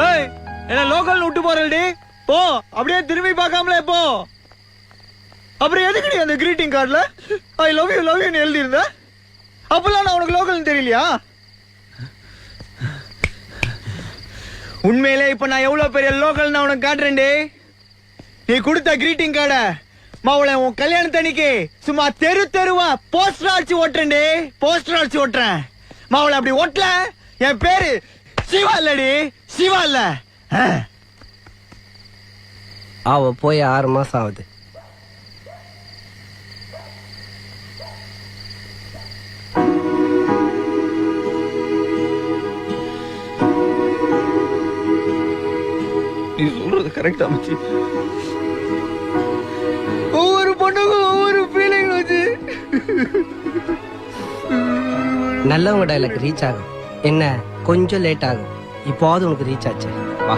ஏய் என்ன லோக்கல் விட்டு போறடி போ, அப்படியே திரும்பி பார்க்காமலே போ. அப்புறம் எதுக்கு நீ அந்த கிரீட்டிங் கார்டுல ஐ லவ் யூன்னு எழுதி இருந்த? அப்பெல்லாம் நான் உனக்கு லோக்கல்னு தெரியலையா? உண்மையிலே இப்ப நான் எவ்வளவு பெரிய லோக்கல் நான் உனக்கு காட்டுறேன்டே. நீ கொடுத்த கிரீட்டிங் கார்ட மாவுள உன் கல்யாணத்தன்னைக்கு சும்மா தெருவா போஸ்டர் அடிச்சு ஓட்டுறேன்டே, போஸ்டர் அடிச்சு ஓட்டுறேன். மாவுள அப்படி ஓட்டல என் பேரு சிவா இல்லடி, சிவா இல்ல. அவ போய் 6 மாசம் ஆகுது. நீ சொல்றது கரெக்டா மச்சி. ஒவ்வொரு பொண்ணுக்கும் ஒவ்வொரு ஃபீலிங் வச்சு. நல்லவங்க டைலாக் ரீச் ஆகும், என்ன கொஞ்சம் லேட் ஆகும். இப்போது உனக்கு ரீச் ஆச்சு. வா.